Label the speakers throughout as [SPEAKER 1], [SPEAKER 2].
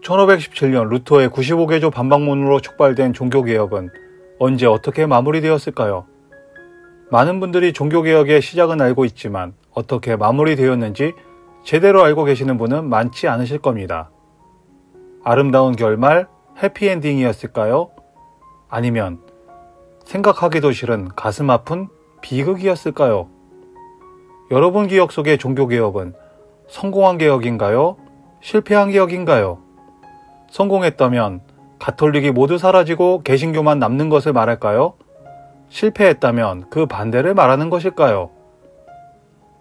[SPEAKER 1] 1517년 루터의 95개조 반박문으로 촉발된 종교개혁은 언제 어떻게 마무리되었을까요? 많은 분들이 종교개혁의 시작은 알고 있지만 어떻게 마무리되었는지 제대로 알고 계시는 분은 많지 않으실 겁니다. 아름다운 결말, 해피엔딩이었을까요? 아니면 생각하기도 싫은 가슴 아픈 비극이었을까요? 여러분 기억 속의 종교개혁은 성공한 개혁인가요? 실패한 개혁인가요? 성공했다면 가톨릭이 모두 사라지고 개신교만 남는 것을 말할까요? 실패했다면 그 반대를 말하는 것일까요?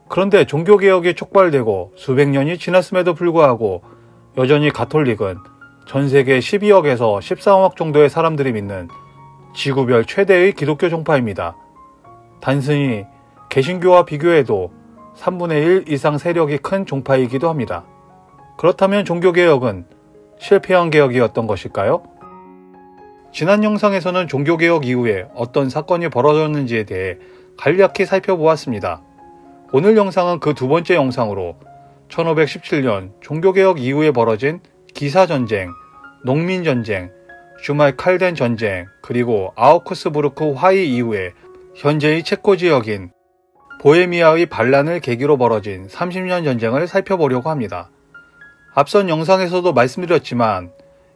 [SPEAKER 1] 그런데 종교개혁이 촉발되고 수백 년이 지났음에도 불구하고 여전히 가톨릭은 전 세계 12억에서 13억 정도의 사람들이 믿는 지구별 최대의 기독교 종파입니다. 단순히 개신교와 비교해도 3분의 1 이상 세력이 큰 종파이기도 합니다. 그렇다면 종교개혁은 실패한 개혁이었던 것일까요? 지난 영상에서는 종교개혁 이후에 어떤 사건이 벌어졌는지에 대해 간략히 살펴보았습니다. 오늘 영상은 그 두 번째 영상으로 1517년 종교개혁 이후에 벌어진 기사전쟁, 농민전쟁, 슈말칼덴 전쟁, 그리고 아우크스부르크 화의 이후에 현재의 체코 지역인 보헤미아의 반란을 계기로 벌어진 30년 전쟁을 살펴보려고 합니다. 앞선 영상에서도 말씀드렸지만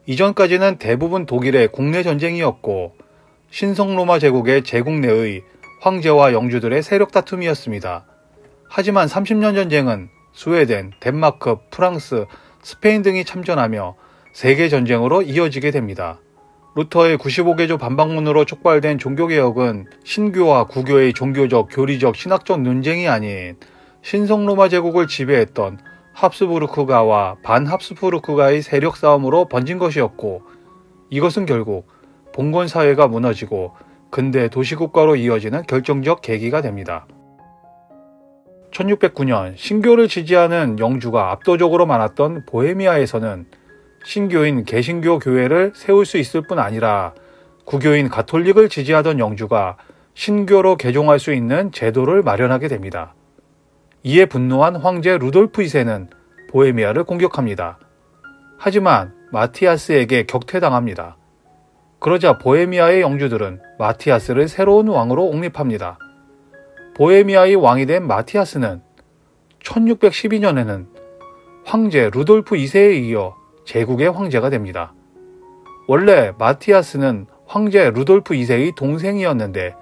[SPEAKER 1] 이전까지는 대부분 독일의 국내 전쟁이었고 신성로마 제국의 제국 내의 황제와 영주들의 세력 다툼이었습니다. 하지만 30년 전쟁은 스웨덴, 덴마크, 프랑스, 스페인 등이 참전하며 세계전쟁으로 이어지게 됩니다. 루터의 95개조 반박문으로 촉발된 종교개혁은 신교와 구교의 종교적, 교리적, 신학적 논쟁이 아닌 신성로마 제국을 지배했던 합스부르크가와 반합스부르크가의 세력 싸움으로 번진 것이었고, 이것은 결국 봉건사회가 무너지고 근대 도시국가로 이어지는 결정적 계기가 됩니다. 1609년 신교를 지지하는 영주가 압도적으로 많았던 보헤미아에서는 신교인 개신교 교회를 세울 수 있을 뿐 아니라 구교인 가톨릭을 지지하던 영주가 신교로 개종할 수 있는 제도를 마련하게 됩니다. 이에 분노한 황제 루돌프 2세는 보헤미아를 공격합니다. 하지만 마티아스에게 격퇴당합니다. 그러자 보헤미아의 영주들은 마티아스를 새로운 왕으로 옹립합니다. 보헤미아의 왕이 된 마티아스는 1612년에는 황제 루돌프 2세에 이어 제국의 황제가 됩니다. 원래 마티아스는 황제 루돌프 2세의 동생이었는데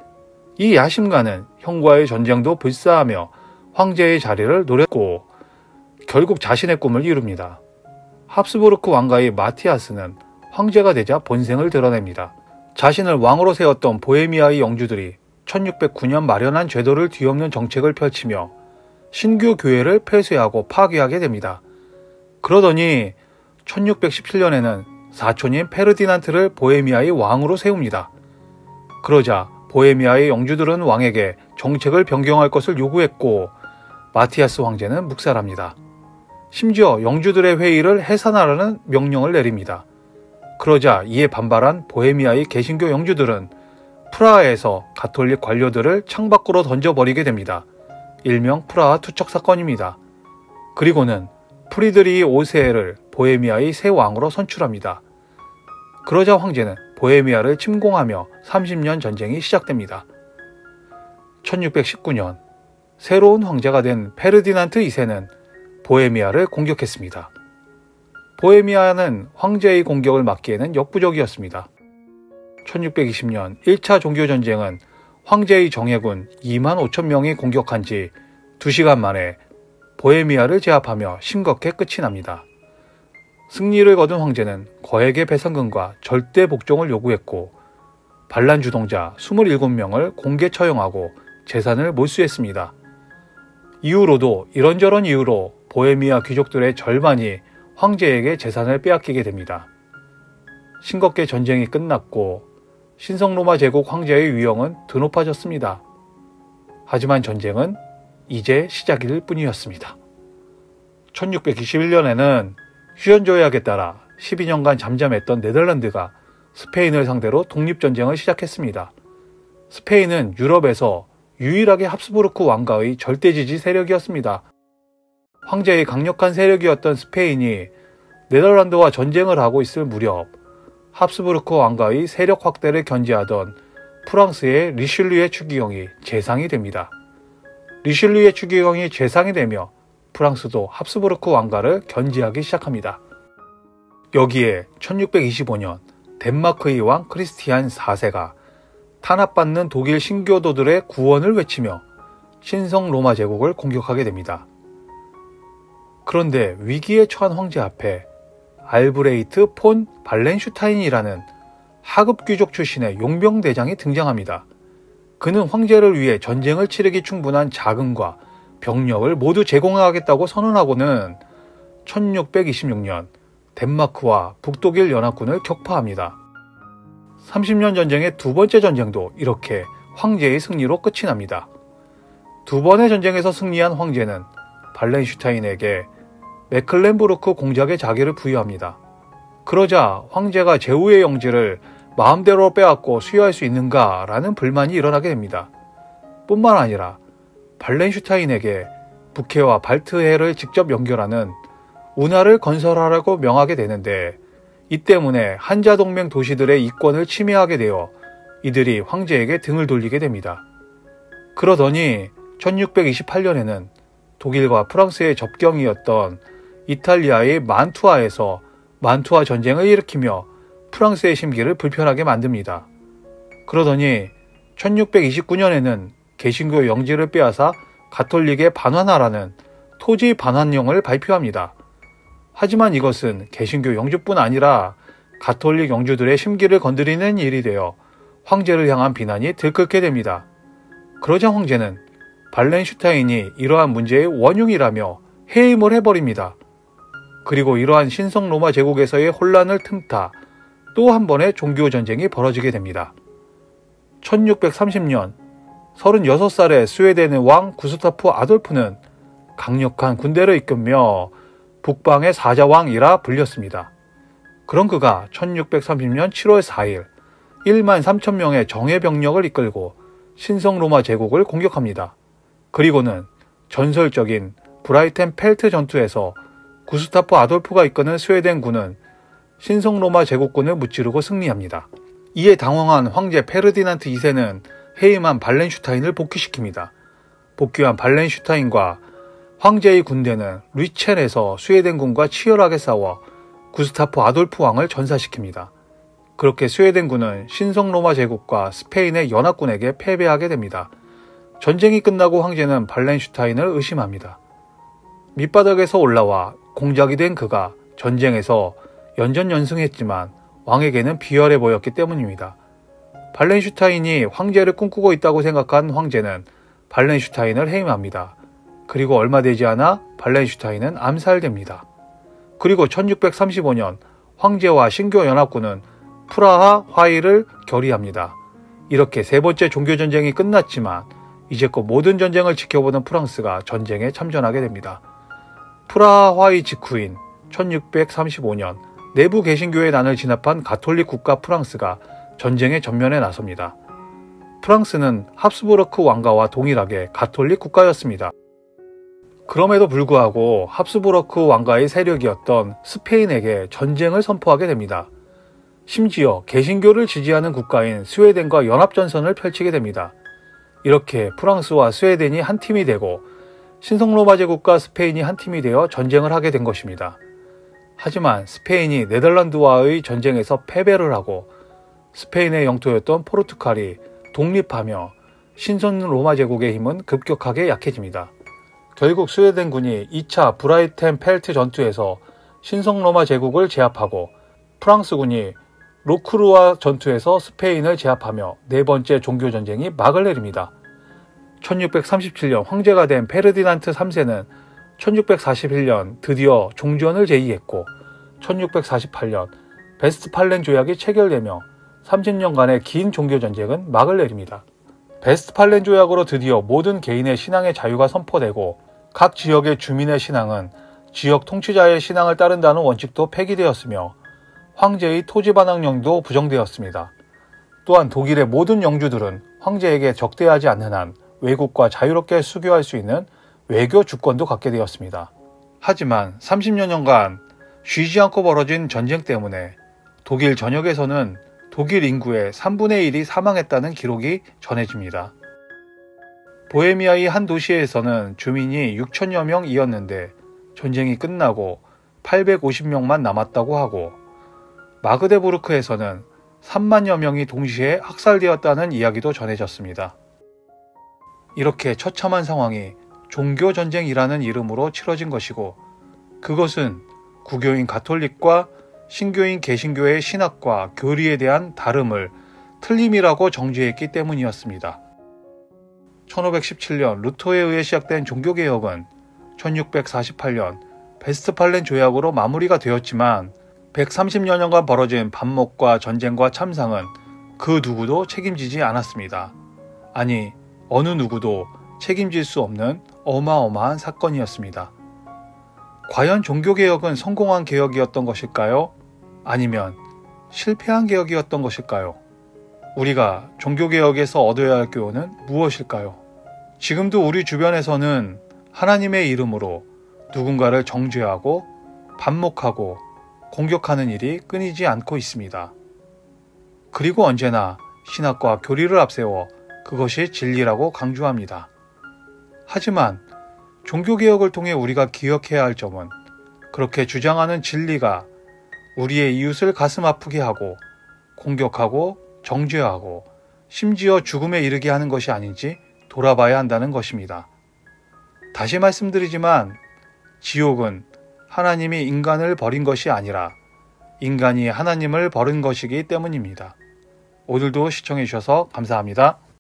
[SPEAKER 1] 이 야심가는 형과의 전쟁도 불사하며 황제의 자리를 노렸고 결국 자신의 꿈을 이룹니다. 합스부르크 왕가의 마티아스는 황제가 되자 본색을 드러냅니다. 자신을 왕으로 세웠던 보헤미아의 영주들이 1609년 마련한 제도를 뒤엎는 정책을 펼치며 신교 교회를 폐쇄하고 파괴하게 됩니다. 그러더니 1617년에는 사촌인 페르디난트를 보헤미아의 왕으로 세웁니다. 그러자 보헤미아의 영주들은 왕에게 정책을 변경할 것을 요구했고 마티아스 황제는 묵살합니다. 심지어 영주들의 회의를 해산하라는 명령을 내립니다. 그러자 이에 반발한 보헤미아의 개신교 영주들은 프라하에서 가톨릭 관료들을 창밖으로 던져버리게 됩니다. 일명 프라하 투척 사건입니다. 그리고는 프리드리히 5세를 보헤미아의 새 왕으로 선출합니다. 그러자 황제는 보헤미아를 침공하며 30년 전쟁이 시작됩니다. 1619년 새로운 황제가 된 페르디난트 2세는 보헤미아를 공격했습니다. 보헤미아는 황제의 공격을 막기에는 역부족이었습니다. 1620년 1차 종교전쟁은 황제의 정예군 2만 5천 명이 공격한 지 2시간 만에 보헤미아를 제압하며 싱겁게 끝이 납니다. 승리를 거둔 황제는 거액의 배상금과 절대 복종을 요구했고 반란 주동자 27명을 공개 처형하고 재산을 몰수했습니다. 이후로도 이런저런 이유로 보헤미아 귀족들의 절반이 황제에게 재산을 빼앗기게 됩니다. 싱겁게 전쟁이 끝났고 신성로마 제국 황제의 위엄은 드높아졌습니다. 하지만 전쟁은 이제 시작일 뿐이었습니다. 1621년에는 휴전조약에 따라 12년간 잠잠했던 네덜란드가 스페인을 상대로 독립전쟁을 시작했습니다. 스페인은 유럽에서 유일하게 합스부르크 왕가의 절대지지 세력이었습니다. 황제의 강력한 세력이었던 스페인이 네덜란드와 전쟁을 하고 있을 무렵 합스부르크 왕가의 세력 확대를 견제하던 프랑스의 리슐리에 추기경이 재상이 됩니다. 리슐리에 추기경이 재상이 되며 프랑스도 합스부르크 왕가를 견제하기 시작합니다. 여기에 1625년 덴마크의 왕 크리스티안 4세가 탄압받는 독일 신교도들의 구원을 외치며 신성 로마 제국을 공격하게 됩니다. 그런데 위기에 처한 황제 앞에 알브레이트 폰 발렌슈타인이라는 하급 귀족 출신의 용병대장이 등장합니다. 그는 황제를 위해 전쟁을 치르기 충분한 자금과 병력을 모두 제공하겠다고 선언하고는 1626년 덴마크와 북독일 연합군을 격파합니다. 30년 전쟁의 두 번째 전쟁도 이렇게 황제의 승리로 끝이 납니다. 두 번의 전쟁에서 승리한 황제는 발렌슈타인에게 메클렌부르크 공작의 자기를 부여합니다. 그러자 황제가 제후의 영지를 마음대로 빼앗고 수여할 수 있는가라는 불만이 일어나게 됩니다. 뿐만 아니라 발렌슈타인에게 북해와 발트해를 직접 연결하는 운하를 건설하라고 명하게 되는데 이 때문에 한자동맹 도시들의 이권을 침해하게 되어 이들이 황제에게 등을 돌리게 됩니다. 그러더니 1628년에는 독일과 프랑스의 접경이었던 이탈리아의 만투아에서 만투아 전쟁을 일으키며 프랑스의 심기를 불편하게 만듭니다. 그러더니 1629년에는 개신교 영지를 빼앗아 가톨릭에 반환하라는 토지 반환령을 발표합니다. 하지만 이것은 개신교 영주뿐 아니라 가톨릭 영주들의 심기를 건드리는 일이 되어 황제를 향한 비난이 들끓게 됩니다. 그러자 황제는 발렌슈타인이 이러한 문제의 원흉이라며 해임을 해버립니다. 그리고 이러한 신성 로마 제국에서의 혼란을 틈타 또 한 번의 종교전쟁이 벌어지게 됩니다. 1630년 36살의 스웨덴의 왕 구스타프 아돌프는 강력한 군대를 이끌며 북방의 사자왕이라 불렸습니다. 그런 그가 1630년 7월 4일 1만 3천 명의 정예병력을 이끌고 신성 로마 제국을 공격합니다. 그리고는 전설적인 브라이텐펠트 전투에서 구스타프 아돌프가 이끄는 스웨덴군은 신성 로마 제국군을 무찌르고 승리합니다. 이에 당황한 황제 페르디난트 2세는 해임한 발렌슈타인을 복귀시킵니다. 복귀한 발렌슈타인과 황제의 군대는 리첸에서 스웨덴군과 치열하게 싸워 구스타프 아돌프 왕을 전사시킵니다. 그렇게 스웨덴군은 신성 로마 제국과 스페인의 연합군에게 패배하게 됩니다. 전쟁이 끝나고 황제는 발렌슈타인을 의심합니다. 밑바닥에서 올라와 공작이 된 그가 전쟁에서 연전연승했지만 왕에게는 비열해 보였기 때문입니다. 발렌슈타인이 황제를 꿈꾸고 있다고 생각한 황제는 발렌슈타인을 해임합니다. 그리고 얼마 되지 않아 발렌슈타인은 암살됩니다. 그리고 1635년 황제와 신교 연합군은 프라하 화의를 결의합니다. 이렇게 세 번째 종교전쟁이 끝났지만 이제껏 모든 전쟁을 지켜보던 프랑스가 전쟁에 참전하게 됩니다. 프라하 화의 직후인 1635년 내부 개신교의 난을 진압한 가톨릭 국가 프랑스가 전쟁의 전면에 나섭니다. 프랑스는 합스부르크 왕가와 동일하게 가톨릭 국가였습니다. 그럼에도 불구하고 합스부르크 왕가의 세력이었던 스페인에게 전쟁을 선포하게 됩니다. 심지어 개신교를 지지하는 국가인 스웨덴과 연합전선을 펼치게 됩니다. 이렇게 프랑스와 스웨덴이 한 팀이 되고 신성로마 제국과 스페인이 한 팀이 되어 전쟁을 하게 된 것입니다. 하지만 스페인이 네덜란드와의 전쟁에서 패배를 하고 스페인의 영토였던 포르투갈이 독립하며 신성로마 제국의 힘은 급격하게 약해집니다. 결국 스웨덴군이 2차 브라이텐펠트 전투에서 신성로마 제국을 제압하고 프랑스군이 로크루아 전투에서 스페인을 제압하며 네 번째 종교전쟁이 막을 내립니다. 1637년 황제가 된 페르디난트 3세는 1641년 드디어 종전을 제의했고 1648년 베스트팔렌 조약이 체결되며 30년간의 긴 종교전쟁은 막을 내립니다. 베스트팔렌 조약으로 드디어 모든 개인의 신앙의 자유가 선포되고 각 지역의 주민의 신앙은 지역 통치자의 신앙을 따른다는 원칙도 폐기되었으며 황제의 토지 반환령도 부정되었습니다. 또한 독일의 모든 영주들은 황제에게 적대하지 않는 한 외국과 자유롭게 수교할 수 있는 외교 주권도 갖게 되었습니다. 하지만 30여 년간 쉬지 않고 벌어진 전쟁 때문에 독일 전역에서는 독일 인구의 3분의 1이 사망했다는 기록이 전해집니다. 보헤미아의 한 도시에서는 주민이 6천여 명이었는데 전쟁이 끝나고 850명만 남았다고 하고, 마그데부르크에서는 3만여 명이 동시에 학살되었다는 이야기도 전해졌습니다. 이렇게 처참한 상황이 종교전쟁이라는 이름으로 치러진 것이고, 그것은 구교인 가톨릭과 신교인 개신교의 신학과 교리에 대한 다름을 틀림이라고 정죄했기 때문이었습니다. 1517년 루터에 의해 시작된 종교개혁은 1648년 베스트팔렌 조약으로 마무리가 되었지만 130여 년간 벌어진 반목과 전쟁과 참상은 그 누구도 책임지지 않았습니다. 아니, 어느 누구도 책임질 수 없는 어마어마한 사건이었습니다. 과연 종교개혁은 성공한 개혁이었던 것일까요? 아니면 실패한 개혁이었던 것일까요? 우리가 종교개혁에서 얻어야 할 교훈은 무엇일까요? 지금도 우리 주변에서는 하나님의 이름으로 누군가를 정죄하고 반목하고 공격하는 일이 끊이지 않고 있습니다. 그리고 언제나 신학과 교리를 앞세워 그것이 진리라고 강조합니다. 하지만 종교개혁을 통해 우리가 기억해야 할 점은 그렇게 주장하는 진리가 우리의 이웃을 가슴 아프게 하고 공격하고 정죄하고 심지어 죽음에 이르게 하는 것이 아닌지 돌아봐야 한다는 것입니다. 다시 말씀드리지만 지옥은 하나님이 인간을 버린 것이 아니라 인간이 하나님을 버린 것이기 때문입니다. 오늘도 시청해 주셔서 감사합니다.